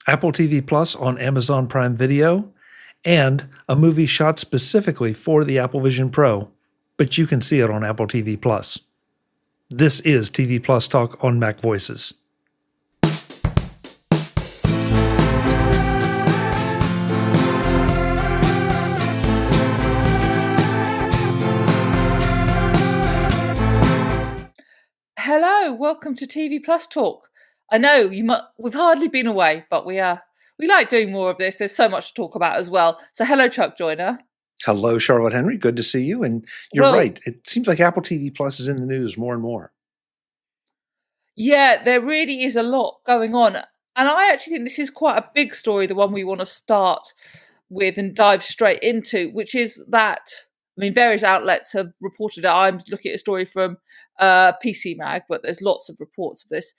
Apple TV Plus on Amazon Prime Video, and a movie shot specifically for the Apple Vision Pro, but you can see it on Apple TV Plus. This is TV Plus Talk on MacVoices. Hello, welcome to TV Plus Talk. I know we've hardly been away, but we like doing more of this. There's so much to talk about as well. So hello, Chuck Joyner. Hello, Charlotte Henry. Good to see you. And you're right. It seems like Apple TV Plus is in the news more and more. Yeah, there really is a lot going on. And I actually think this is quite a big story, the one we want to start with and dive straight into, which is that, various outlets have reported it. I'm looking at a story from PC Mag, but there's lots of reports of this,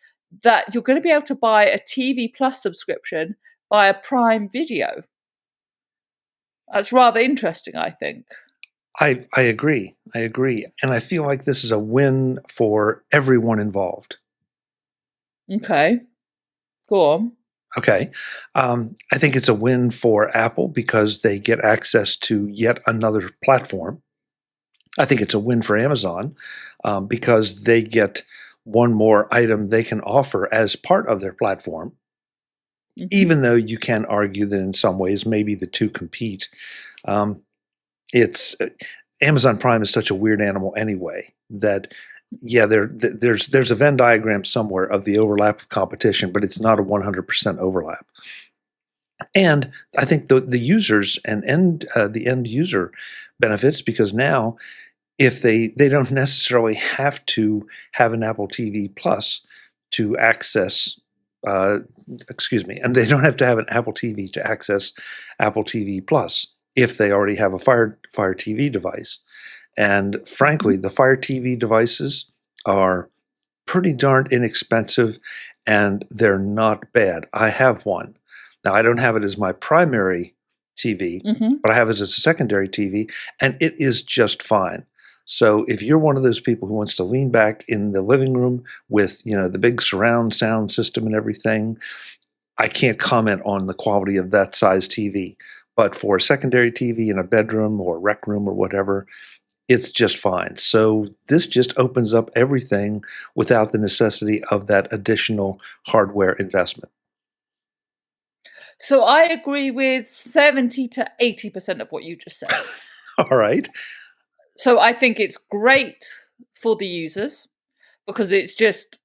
that you're going to be able to buy a TV Plus subscription via Prime Video. That's rather interesting, I think. I agree. And I feel like this is a win for everyone involved. Okay. Go on. Okay. I think it's a win for Apple because they get access to yet another platform. I think it's a win for Amazon because they get one more item they can offer as part of their platform, even though you can argue that in some ways maybe the two compete. It's Amazon Prime is such a weird animal anyway that, yeah, there's a Venn diagram somewhere of the overlap of competition, but it's not a 100% overlap. And I think the users and the end user benefits because now, if they don't necessarily have to have an Apple TV Plus to access, and they don't have to have an Apple TV to access Apple TV Plus if they already have a Fire TV device. And frankly, the Fire TV devices are pretty darn inexpensive, and they're not bad. I have one. Now, I don't have it as my primary TV, but I have it as a secondary TV, and it is just fine. So if you're one of those people who wants to lean back in the living room with, the big surround sound system and everything, I can't comment on the quality of that size TV. But for a secondary TV in a bedroom or rec room or whatever, it's just fine. So this just opens up everything without the necessity of that additional hardware investment. So I agree with 70 to 80% of what you just said. All right. So I think it's great for the users because it's just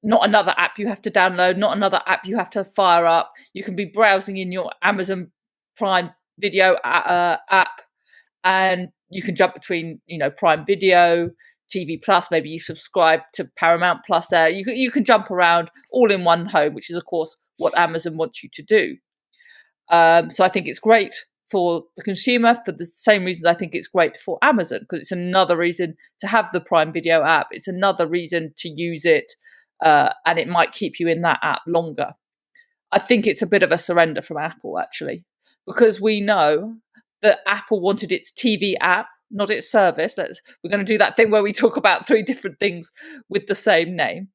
not another app you have to download, not another app you have to fire up. You can be browsing in your Amazon Prime Video app, and you can jump between, Prime Video, TV Plus. Maybe you subscribe to Paramount Plus there. You can jump around all in one home, which is, of course, what Amazon wants you to do. So I think it's great for the consumer for the same reasons I think it's great for Amazon, because it's another reason to have the Prime Video app. It's another reason to use it, and it might keep you in that app longer. I think it's a bit of a surrender from Apple, actually, because we know that Apple wanted its TV app, not its service. We're going to do that thing where we talk about three different things with the same name.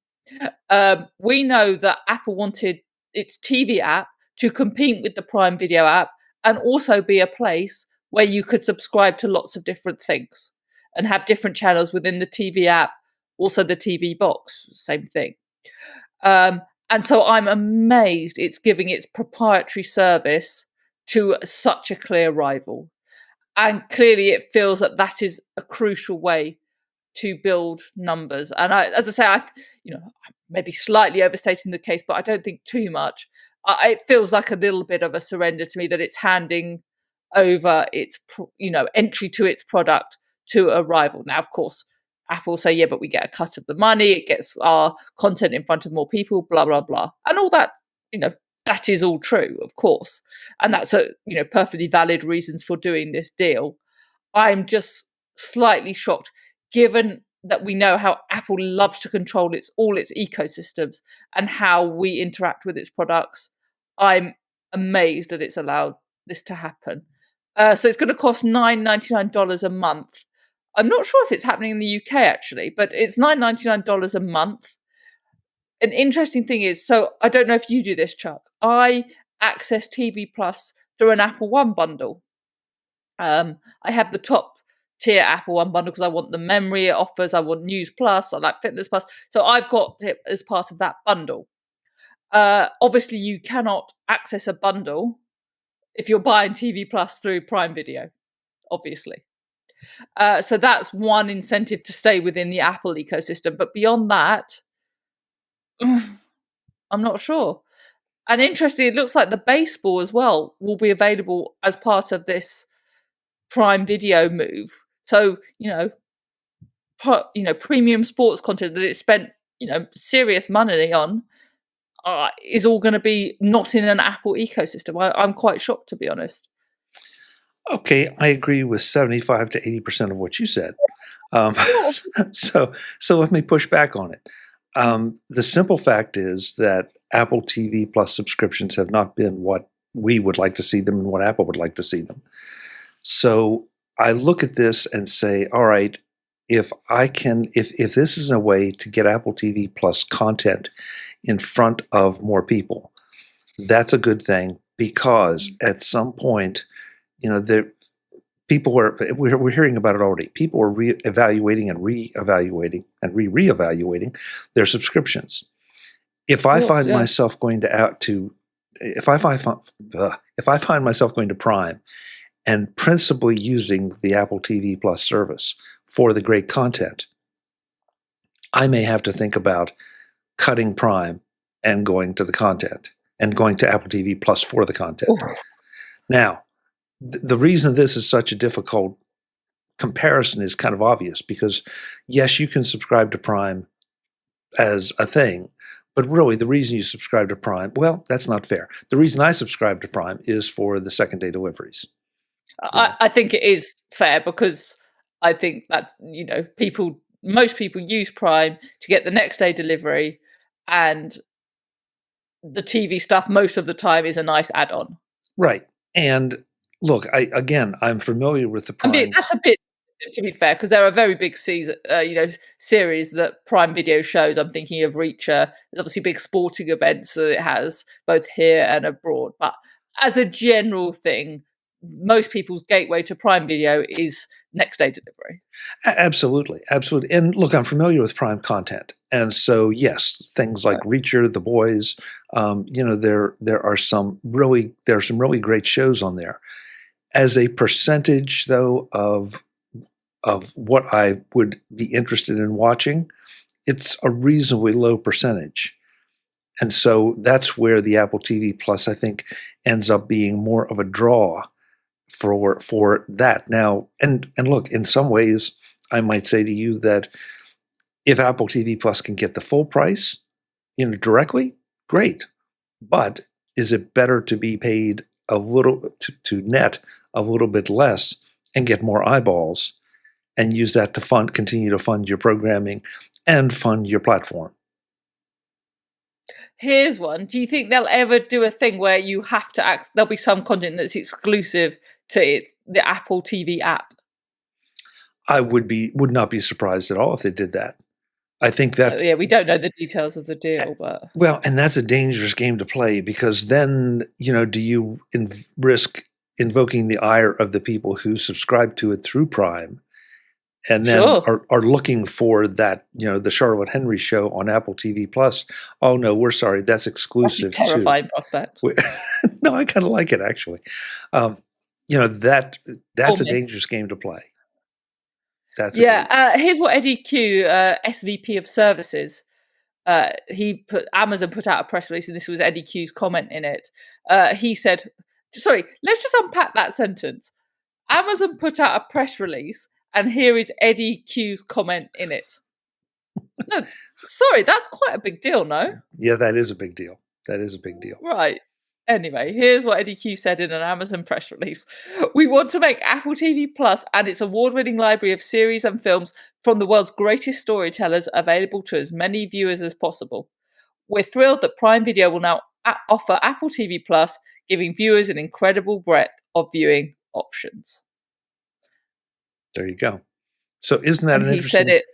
We know that Apple wanted its TV app to compete with the Prime Video app and also be a place where you could subscribe to lots of different things and have different channels within the TV app, also the TV box, same thing. And so I'm amazed it's giving its proprietary service to such a clear rival. And clearly it feels that is a crucial way to build numbers. And as I say, I maybe slightly overstating the case, but I don't think too much. It feels like a little bit of a surrender to me that it's handing over its, entry to its product to a rival. Now, of course, Apple say, yeah, but we get a cut of the money. It gets our content in front of more people, blah, blah, blah. And all that, that is all true, of course. And that's perfectly valid reasons for doing this deal. I'm just slightly shocked, given that we know how Apple loves to control all its ecosystems and how we interact with its products. I'm amazed that it's allowed this to happen. So it's going to cost $9.99 a month. I'm not sure if it's happening in the UK, actually, but it's $9.99 a month. An interesting thing is, so I don't know if you do this, Chuck. I access TV Plus through an Apple One bundle. I have the top tier Apple One bundle because I want the memory it offers. I want News Plus. I like Fitness Plus. So I've got it as part of that bundle. Obviously, you cannot access a bundle if you're buying TV Plus through Prime Video, obviously. So that's one incentive to stay within the Apple ecosystem. But beyond that, I'm not sure. And interestingly, it looks like the baseball as well will be available as part of this Prime Video move. So, premium sports content that it spent, serious money on is all going to be not in an Apple ecosystem. I'm quite shocked, to be honest. Okay, I agree with 75 to 80% of what you said. So let me push back on it. The simple fact is that Apple TV Plus subscriptions have not been what we would like to see them and what Apple would like to see them. So I look at this and say, all right, if this is a way to get Apple TV Plus content in front of more people, that's a good thing, because at some point, we're hearing about it already. People are reevaluating and reevaluating and reevaluating their subscriptions. If I find myself going if I find myself going to Prime and principally using the Apple TV Plus service for the great content, I may have to think about cutting Prime and going to the content and going to Apple TV Plus for the content. Ooh. Now, the reason this is such a difficult comparison is kind of obvious, because yes, you can subscribe to Prime as a thing, but really the reason you subscribe to Prime, well, that's not fair. The reason I subscribe to Prime is for the second day deliveries. I think it is fair, because I think that, most people use Prime to get the next day delivery, and the TV stuff most of the time is a nice add-on. Right. And look, I'm familiar with the Prime. I mean, that's a bit, to be fair, because there are very big series that Prime Video shows. I'm thinking of Reacher. There's obviously big sporting events that it has both here and abroad. But as a general thing, most people's gateway to Prime Video is next day delivery. Absolutely. Absolutely. And look, I'm familiar with Prime content. And so, yes, things like Reacher, The Boys, there are some really great shows on there. As a percentage, though, of what I would be interested in watching, it's a reasonably low percentage. And so that's where the Apple TV Plus, I think, ends up being more of a draw for that. Now, and look, in some ways, I might say to you that if Apple TV Plus can get the full price, directly, great. But is it better to be paid a little to net a little bit less and get more eyeballs, and use that to continue to fund your programming and fund your platform? Here's one. Do you think they'll ever do a thing where you have to there'll be some content that's exclusive to the Apple TV app? I would not be surprised at all if they did that. I think that we don't know the details of the deal, but and that's a dangerous game to play, because then do you risk invoking the ire of the people who subscribe to it through Prime, and then are looking for that the Charlotte Henry show on Apple TV Plus? Oh no, we're sorry, that's exclusive. That's a terrifying prospect. No, I kind of like it, actually. That's a dangerous game to play. Here's what Eddie Q, SVP of Services, Amazon put out a press release, and this was Eddie Q's comment in it. He said, sorry, let's just unpack that sentence. Amazon put out a press release, and here is Eddie Q's comment in it. No, sorry, that's quite a big deal, no? Yeah, that is a big deal. That is a big deal. Right. Anyway, here's what Eddie Q said in an Amazon press release. We want to make Apple TV Plus and its award-winning library of series and films from the world's greatest storytellers available to as many viewers as possible. We're thrilled that Prime Video will now offer Apple TV Plus, giving viewers an incredible breadth of viewing options. There you go. So isn't that an interesting? He said it.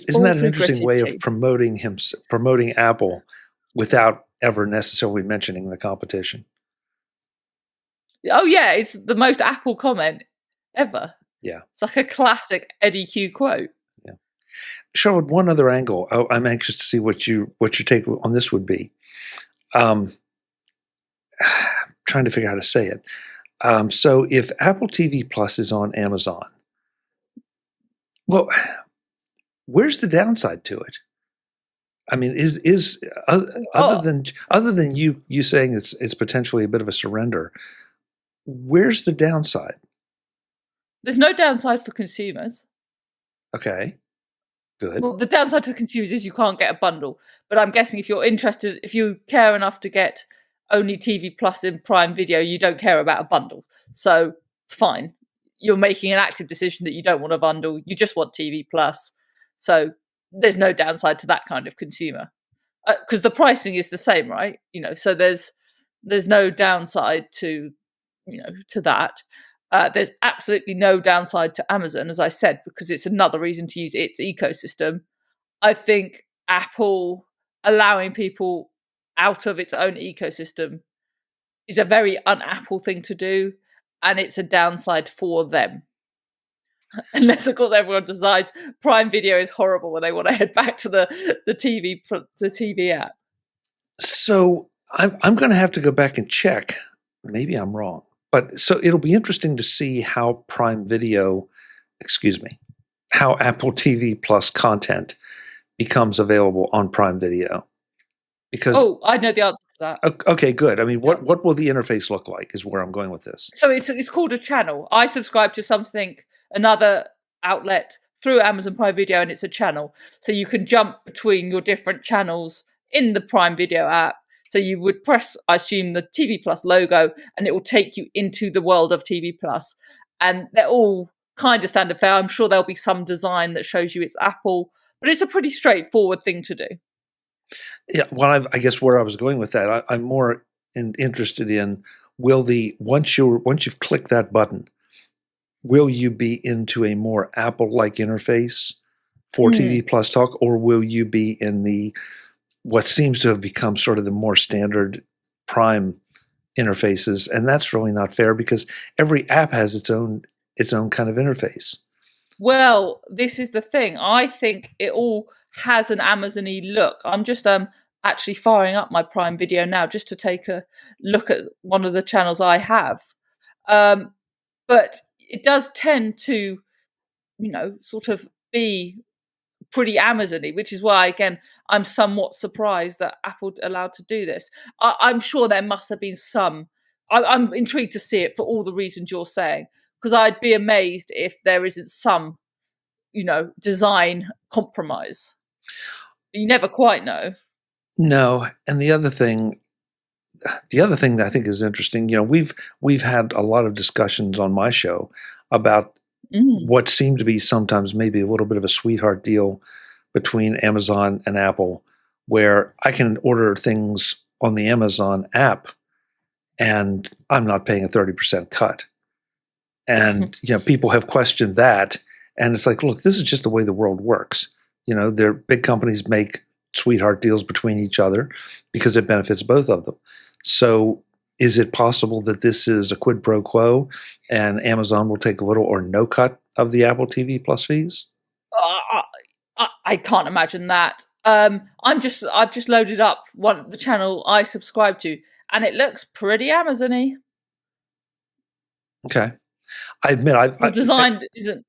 Isn't that an interesting way of promoting Apple without ever necessarily mentioning the competition. Oh yeah, it's the most Apple comment ever. Yeah. It's like a classic Eddie Q quote. Yeah. Charlotte, one other angle. I'm anxious to see what your take on this would be. Trying to figure out how to say it. So if Apple TV Plus is on Amazon, well, where's the downside to it? I mean, is other than you saying it's potentially a bit of a surrender, where's the downside? There's no downside for consumers. Okay, good. Well, the downside to consumers is you can't get a bundle. But I'm guessing if you're interested, if you care enough to get only TV Plus in Prime Video, you don't care about a bundle. So fine, you're making an active decision that you don't want a bundle. You just want TV Plus. So there's no downside to that kind of consumer because the pricing is the same, right? So there's no downside to that. There's absolutely no downside to Amazon, as I said, because it's another reason to use its ecosystem. I think Apple allowing people out of its own ecosystem is a very un-Apple thing to do, and it's a downside for them. Unless, of course, everyone decides Prime Video is horrible when they want to head back to the TV app. So I'm going to have to go back and check. Maybe I'm wrong. But so it'll be interesting to see how how Apple TV Plus content becomes available on Prime Video. Because I know the answer to that. Okay, good. I mean, what will the interface look like is where I'm going with this. So it's called a channel. I subscribe to another outlet through Amazon Prime Video, and it's a channel. So you can jump between your different channels in the Prime Video app. So you would press, I assume, the TV Plus logo, and it will take you into the world of TV Plus. And they're all kind of standard fare. I'm sure there'll be some design that shows you it's Apple, but it's a pretty straightforward thing to do. Yeah, well, I guess where I was going with that, I'm more interested in once you've clicked that button, will you be into a more Apple-like interface for TV Plus talk, or will you be in what seems to have become sort of the more standard Prime interfaces? And that's really not fair because every app has its own kind of interface. Well, this is the thing. I think it all has an Amazon-y look. I'm just actually firing up my Prime Video now just to take a look at one of the channels I have. But it does tend to, sort of be pretty Amazon-y, which is why, again, I'm somewhat surprised that Apple allowed to do this. I'm sure there must have been some. I'm intrigued to see it for all the reasons you're saying, because I'd be amazed if there isn't some, design compromise. You never quite know. No, and the other thing that I think is interesting, we've had a lot of discussions on my show about what seemed to be sometimes maybe a little bit of a sweetheart deal between Amazon and Apple, where I can order things on the Amazon app and I'm not paying a 30% cut. And people have questioned that, and it's like, look, this is just the way the world works. Their big companies make sweetheart deals between each other because it benefits both of them. So is it possible that this is a quid pro quo and Amazon will take a little or no cut of the Apple TV Plus fees? I can't imagine that. I've just loaded up the channel I subscribe to, and it looks pretty Amazon-y. Okay, I admit the design isn't.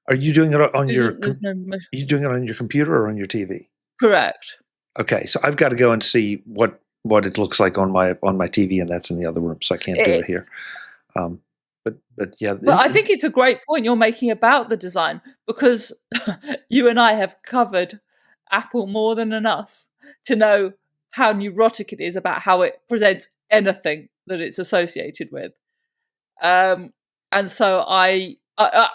Are you doing it on your? Are you doing it on your computer or on your TV? Correct. Okay, so I've got to go and see what it looks like on my TV, and that's in the other room, so I can't do it here. But yeah. But I think it's a great point you're making about the design, because you and I have covered Apple more than enough to know how neurotic it is about how it presents anything that it's associated with. And so I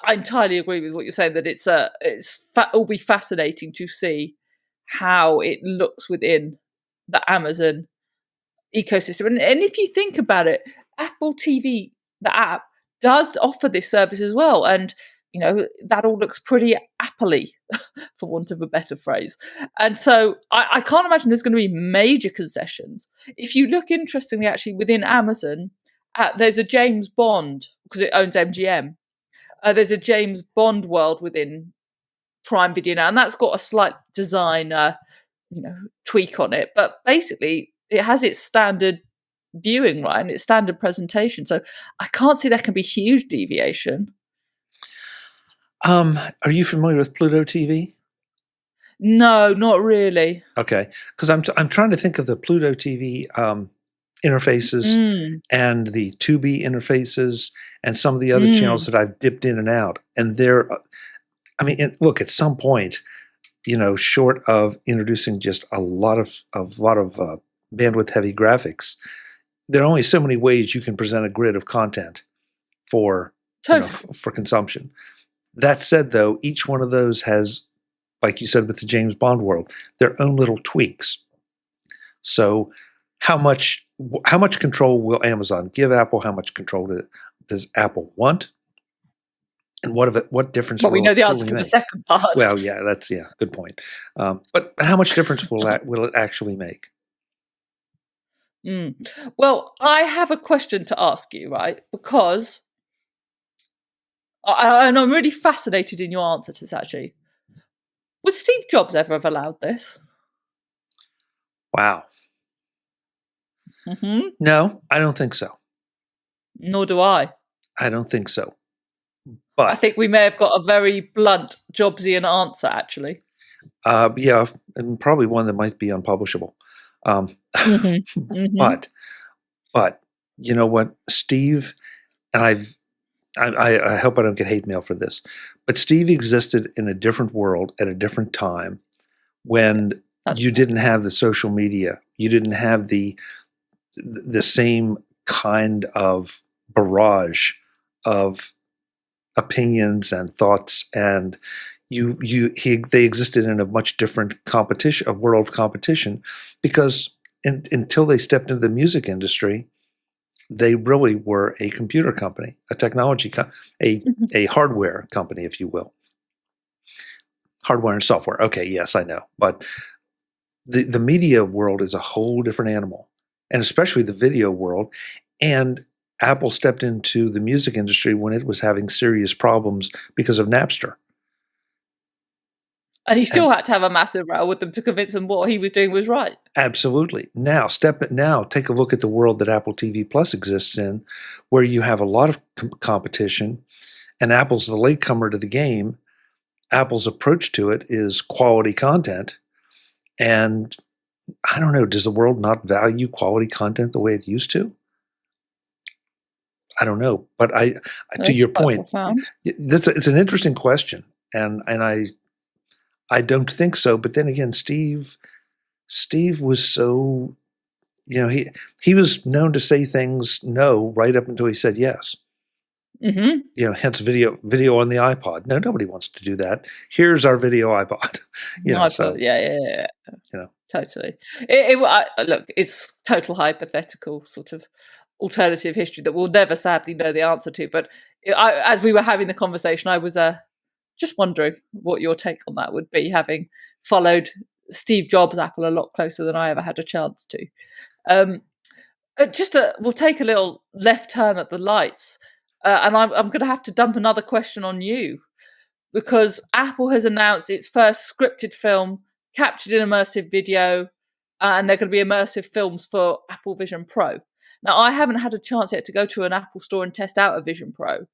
entirely agree with what you're saying, that it'll be fascinating to see how it looks within the Amazon ecosystem. And if you think about it, Apple TV, the app, does offer this service as well. And that all looks pretty Apple-y, for want of a better phrase. And so I can't imagine there's going to be major concessions. If you look interestingly, actually, within Amazon, there's a James Bond, because it owns MGM. There's a James Bond world within Prime Video now, and that's got a slight design, tweak on it. But basically, it has its standard viewing, right, and its standard presentation. So I can't see there can be huge deviation. Are you familiar with Pluto TV? No, not really. Okay, because I'm trying to think of the Pluto TV interfaces and the Tubi interfaces and some of the other channels that I've dipped in and out, and look, at some point, short of introducing just a lot of bandwidth heavy graphics, there are only so many ways you can present a grid of content for for consumption. That said, though, each one of those has, like you said with the James Bond world, their own little tweaks. So how much control will Amazon give Apple? How much control does Apple want? And what difference? Well, we know the answer to the second part. Well, yeah, good point. But how much difference will it actually make? Well, I have a question to ask you, right? Because and I'm really fascinated in your answer to this, actually. Would Steve Jobs ever have allowed this? Wow. No, I don't think so. Nor do I. I don't think so. But I think we may have got a very blunt Jobsian answer, actually. Yeah, and probably one that might be unpublishable. But you know what, Steve, and I hope I don't get hate mail for this, but Steve existed in a different world at a different time when you didn't have the social media. You didn't have the same kind of barrage of opinions and thoughts, and they existed in a much different a world of competition, because until they stepped into the music industry, they really were a computer company, a technology a hardware company, if you will. Hardware and software. Okay, yes, I know. But the media world is a whole different animal, and especially the video world. And Apple stepped into the music industry when it was having serious problems because of Napster. And he still had to have a massive row with them to convince them what he was doing was right. Absolutely. Now take a look at the world that Apple TV Plus exists in, where you have a lot of competition, and Apple's the latecomer to the game. Apple's approach to it is quality content. And I don't know, does the world not value quality content the way it used to? I don't know. But to your point, it's an interesting question. And I don't think so. But then again, Steve was so, he was known to say things no right up until he said yes. Hence video on the iPod. No, nobody wants to do that. Here's our video iPod. Yeah. Totally. Look, it's total hypothetical sort of alternative history that we'll never sadly know the answer to. But as we were having the conversation, I was just wondering what your take on that would be, having followed Steve Jobs' Apple a lot closer than I ever had a chance to. We'll take a little left turn at the lights, and I'm going to have to dump another question on you, because Apple has announced its first scripted film captured in immersive video, and they're going to be immersive films for Apple Vision Pro. Now, I haven't had a chance yet to go to an Apple store and test out a Vision Pro.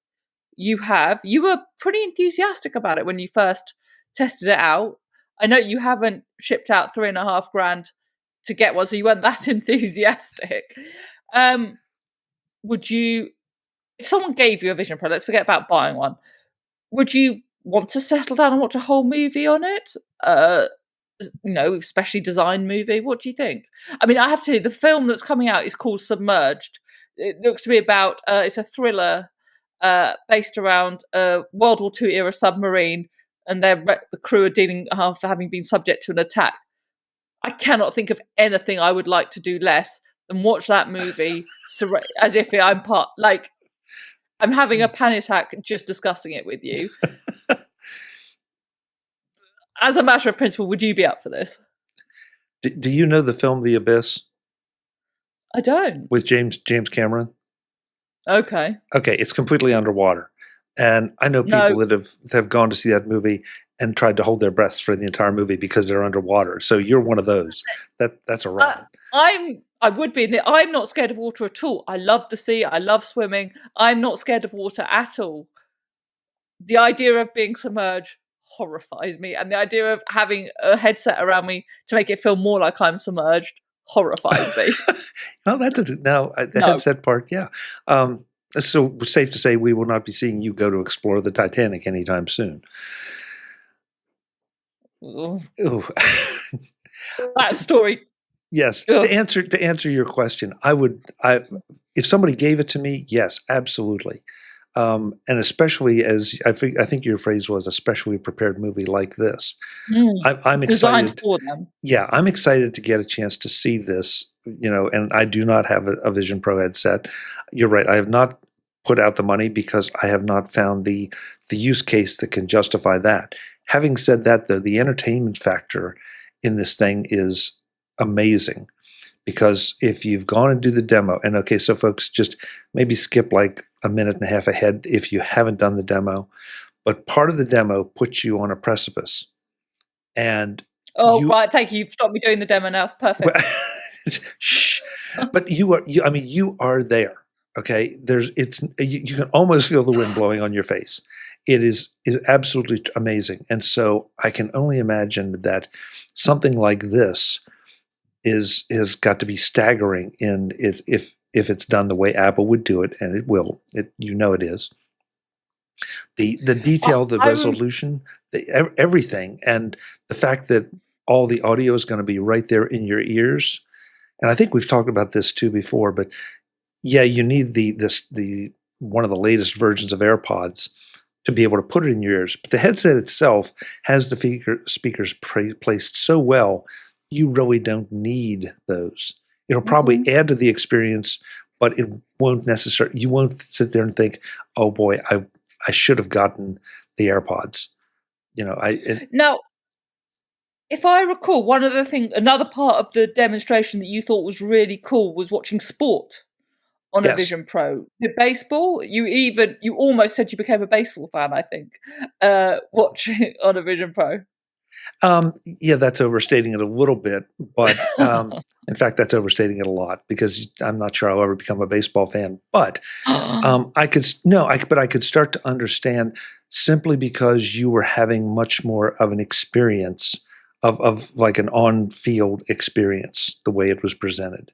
You have. You were pretty enthusiastic about it when you first tested it out. I know you haven't shipped out $3,500 to get one, so you weren't that enthusiastic. Would you, if someone gave you a Vision Pro, let's forget about buying one, would you want to settle down and watch a whole movie on it? Specially designed movie. What do you think? I mean, I have to say, the film that's coming out is called Submerged. It looks to be about, it's a thriller based around a World War II era submarine, and the crew are dealing for having been subject to an attack. I cannot think of anything I would like to do less than watch that movie as if I'm part, like, I'm having a panic attack just discussing it with you. As a matter of principle, would you be up for this? Do you know the film The Abyss I don't. with James Cameron? Okay. Okay, it's completely underwater. And I know No. people that have gone to see that movie and tried to hold their breaths for the entire movie because they're underwater. So you're one of those. That's a ride. I would be. I'm not scared of water at all. I love the sea. I love swimming. I'm not scared of water at all. The idea of being submerged horrifies me, and the idea of having a headset around me to make it feel more like I'm submerged horrifies me. No, that didn't. No, the No. headset part, yeah. So safe to say we will not be seeing you go to explore the Titanic anytime soon. Ugh. Ooh. That story. Yes. Ugh. To answer your question, if somebody gave it to me, yes, absolutely. And especially as I think your phrase was a specially prepared movie like this. I'm Designed excited. for them. Yeah, I'm excited to get a chance to see this, and I do not have a Vision Pro headset. You're right. I have not put out the money because I have not found the use case that can justify that. Having said that, though, the entertainment factor in this thing is amazing, because if you've gone and do the demo, and okay, so folks, just maybe skip like a minute and a half ahead if you haven't done the demo, but part of the demo puts you on a precipice. And right, thank you. You've stopped me doing the demo now. Perfect. Shh. But you are there. Okay, you can almost feel the wind blowing on your face. It is absolutely amazing, and so I can only imagine that something like this is got to be staggering if it's done the way Apple would do it, and it will. It is. The detail, the resolution, everything, and the fact that all the audio is going to be right there in your ears. And I think we've talked about this too before, but yeah, you need the one of the latest versions of AirPods to be able to put it in your ears. But the headset itself has the speakers placed so well, you really don't need those. It'll probably add to the experience, but it won't necessarily. You won't sit there and think, "Oh boy, I should have gotten the AirPods." Now, if I recall, another part of the demonstration that you thought was really cool was watching sport on a Vision Pro. The baseball, you almost said you became a baseball fan, I think, watching on a Vision Pro. Yeah, that's overstating it a little bit, but in fact, that's overstating it a lot, because I'm not sure I'll ever become a baseball fan. But I could start to understand, simply because you were having much more of an experience of like an on-field experience, the way it was presented.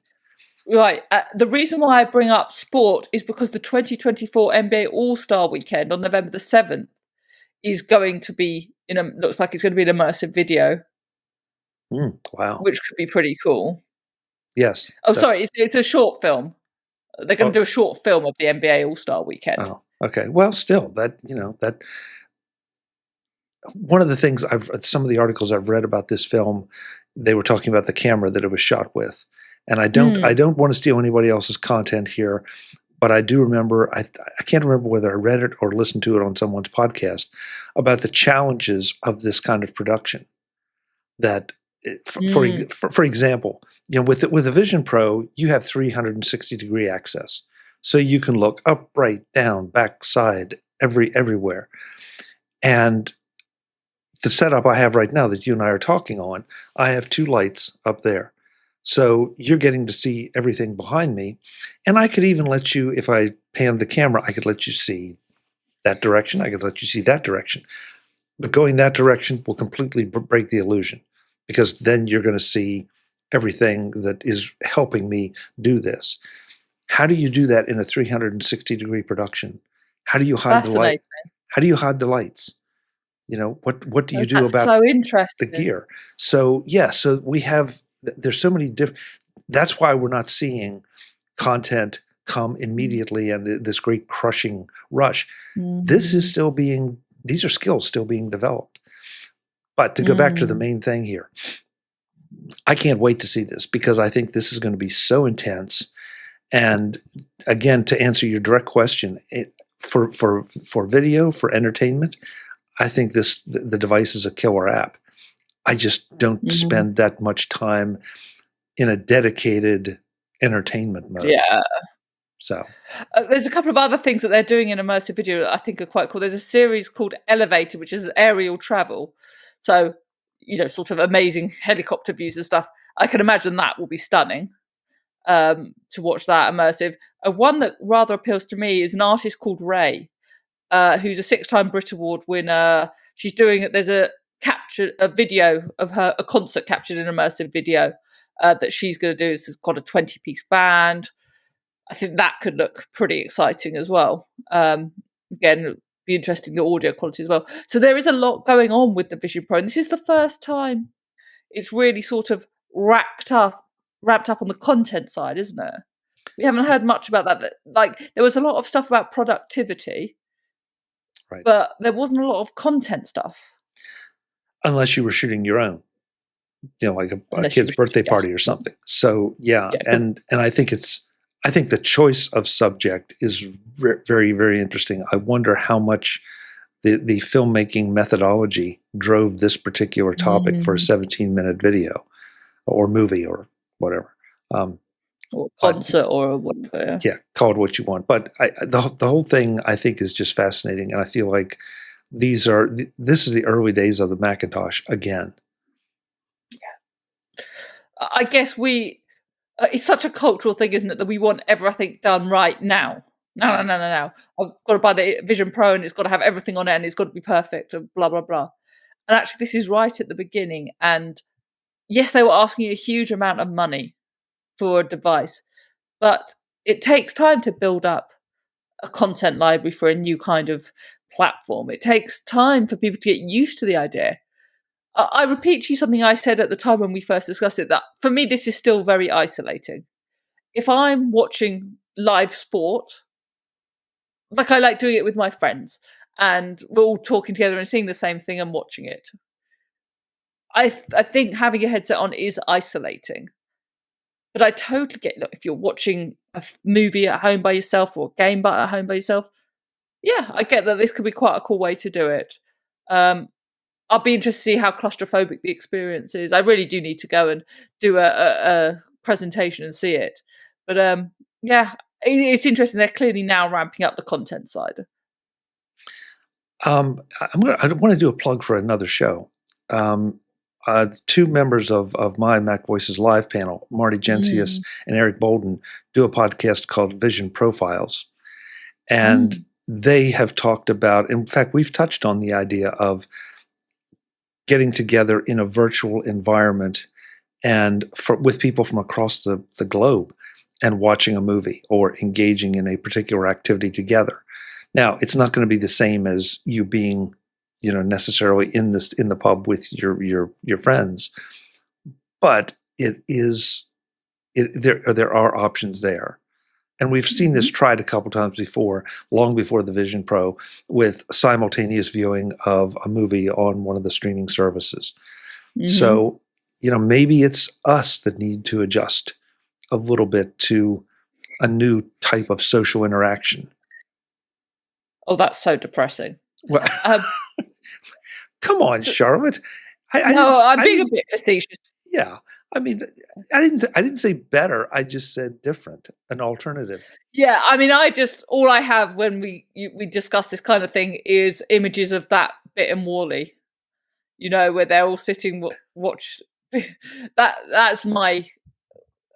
Right. The reason why I bring up sport is because the 2024 NBA All-Star Weekend on November the 7th is going to be looks like it's going to be an immersive video. Wow. Which could be pretty cool. Yes. Oh, sorry, it's a short film. They're going to do a short film of the NBA All-Star Weekend. Oh, okay. Well, still, that one of the things some of the articles I've read about this film, they were talking about the camera that it was shot with. And I don't want to steal anybody else's content here, but I do remember, I can't remember whether I read it or listened to it on someone's podcast, about the challenges of this kind of production. That, for example, with a Vision Pro, you have 360-degree access, so you can look up, right, down, back, side, everywhere. And the setup I have right now that you and I are talking on, I have two lights up there. So you're getting to see everything behind me. And I could even let you, if I pan the camera, I could let you see that direction. I could let you see that direction. But going that direction will completely break the illusion, because then you're going to see everything that is helping me do this. How do you do that in a 360-degree production? How do you hide the light? How do you hide the lights? What do you do about the gear? So so we have, there's so many different, that's why we're not seeing content come immediately and this great crushing rush. This is these are skills still being developed. But to go back to the main thing here, I can't wait to see this, because I think this is going to be so intense. And again, to answer your direct question, for video, for entertainment, I think the device is a killer app. I just don't spend that much time in a dedicated entertainment mode. Yeah. So There's a couple of other things that they're doing in immersive video that I think are quite cool. There's a series called Elevator, which is aerial travel. So, sort of amazing helicopter views and stuff. I can imagine that will be stunning to watch that immersive. One that rather appeals to me is an artist called Ray, who's a 6-time Brit Award winner. She's doing, there's a video of a concert captured in immersive video that she's going to do. It's got a 20-piece band. I think that could look pretty exciting as well. Again, it'd be interesting, the audio quality as well. So there is a lot going on with the Vision Pro, and this is the first time it's really sort of wrapped up on the content side, isn't it? We haven't heard much about that. Like, there was a lot of stuff about productivity, right, but there wasn't a lot of content stuff. Unless you were shooting your own, like a kid's birthday party or something. So yeah. And I think the choice of subject is very, very interesting. I wonder how much the filmmaking methodology drove this particular topic for a 17-minute video or movie or whatever. Or concert or whatever. Yeah, call it what you want. But the whole thing, I think, is just fascinating. And I feel like this is the early days of the Macintosh again. Yeah. I guess it's such a cultural thing, isn't it, that we want everything done right now. No. I've got to buy the Vision Pro and it's got to have everything on it and it's got to be perfect and blah, blah, blah. And actually, this is right at the beginning. And yes, they were asking a huge amount of money for a device, but it takes time to build up a content library for a new kind of platform. It takes time for people to get used to the idea. I repeat to you something I said at the time when we first discussed it, that for me, this is still very isolating. If I'm watching live sport, like I like doing it with my friends, and we're all talking together and seeing the same thing and watching it, I think having a headset on is isolating. But I totally get, look, if you're watching a movie at home by yourself or a game at home by yourself, yeah, I get that this could be quite a cool way to do it. I'll be interested to see how claustrophobic the experience is. I really do need to go and do a presentation and see it. But yeah, it's interesting. They're clearly now ramping up the content side. I want to do a plug for another show. 2 members of my MacVoices live panel, Marty Jencius and Eric Bolden, do a podcast called Vision Profiles. And they have talked about, in fact, we've touched on the idea of getting together in a virtual environment and with people from across the globe and watching a movie or engaging in a particular activity together. Now, it's not going to be the same as you being necessarily in the pub with your friends, but there are options there, and we've seen this tried a couple times before, long before the Vision Pro, with simultaneous viewing of a movie on one of the streaming services. So maybe it's us that need to adjust a little bit to a new type of social interaction. Oh, that's so depressing. Well, come on, Charlotte. I'm being a bit facetious. Yeah, I mean, I didn't say better. I just said different, an alternative. Yeah, I mean, all I have when we discuss this kind of thing is images of that bit in Wall-E, where they're all sitting watch. That's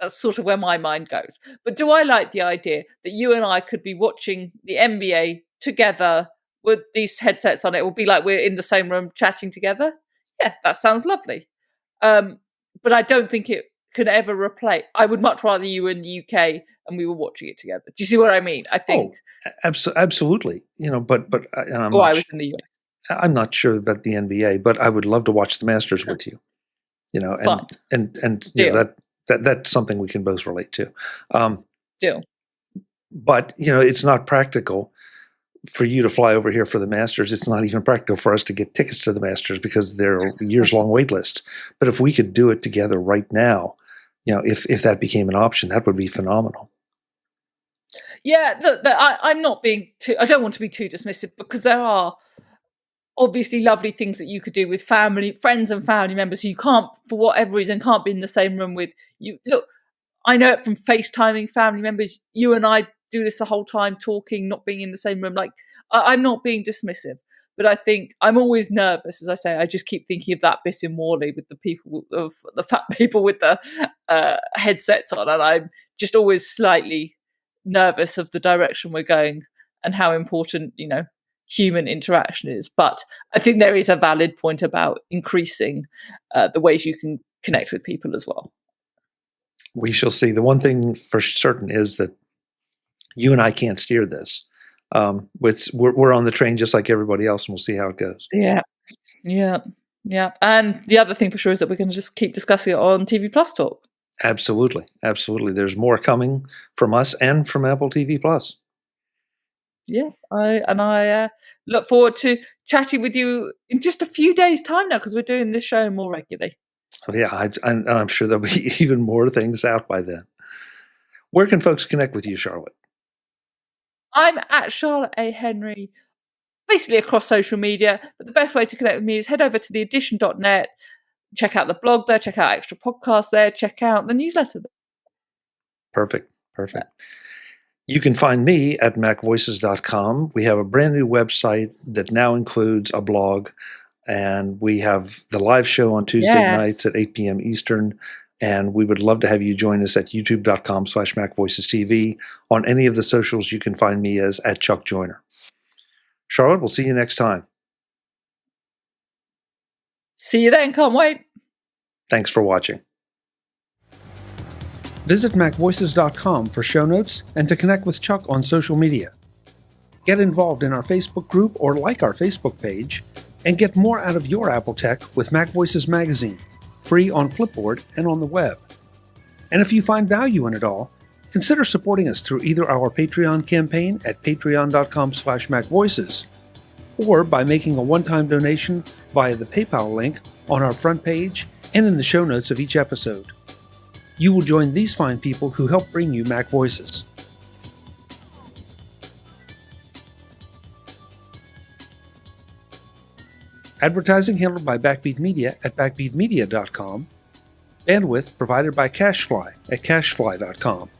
sort of where my mind goes. But do I like the idea that you and I could be watching the NBA together with these headsets on? It will be like we're in the same room chatting together. Yeah, that sounds lovely. But I don't think it can ever replace. I would much rather you were in the UK and we were watching it together. Do you see what I mean? I think absolutely. But and I was in the US. I'm not sure about the NBA, but I would love to watch the Masters with you. And that's something we can both relate to. Deal. But it's not practical for you to fly over here for the Masters. It's not even practical for us to get tickets to the Masters because they're years-long wait lists. But if we could do it together right now, if that became an option, that would be phenomenal. Yeah, look, I'm not being too. I don't want to be too dismissive because there are obviously lovely things that you could do with family, friends, and family members who you can't, for whatever reason, can't be in the same room with. You look. I know it from FaceTiming family members. You and I do this the whole time, talking, not being in the same room. Like I'm not being dismissive, but I think I'm always nervous. As I say, I just keep thinking of that bit in Wall-E with the people of the fat people with the headsets on, and I'm just always slightly nervous of the direction we're going and how important human interaction is. But I think there is a valid point about increasing the ways you can connect with people as well. We shall see. The one thing for certain is that you and I can't steer this. We're on the train just like everybody else, and we'll see how it goes. Yeah. And the other thing for sure is that we're going to just keep discussing it on TV Plus Talk. Absolutely. There's more coming from us and from Apple TV Plus. Yeah, I look forward to chatting with you in just a few days' time now because we're doing this show more regularly. Yeah, I'm sure there'll be even more things out by then. Where can folks connect with you, Charlotte? I'm at Charlotte A. Henry, basically across social media. But the best way to connect with me is head over to theedition.net, check out the blog there, check out extra podcasts there, check out the newsletter there. Perfect. Yeah. You can find me at MacVoices.com. We have a brand new website that now includes a blog, and we have the live show on Tuesday nights at 8 p.m. Eastern. And we would love to have you join us at youtube.com/MacVoicesTV. On any of the socials, you can find me as at Chuck Joyner. Charlotte, we'll see you next time. See you then. Can't wait. Thanks for watching. Visit MacVoices.com for show notes and to connect with Chuck on social media. Get involved in our Facebook group or like our Facebook page, and get more out of your Apple tech with MacVoices Magazine, free on Flipboard and on the web. And if you find value in it all, consider supporting us through either our Patreon campaign at patreon.com/MacVoices or by making a one-time donation via the PayPal link on our front page and in the show notes of each episode. You will join these fine people who help bring you Mac Voices. Advertising handled by Backbeat Media at backbeatmedia.com. Bandwidth provided by CacheFly at cachefly.com.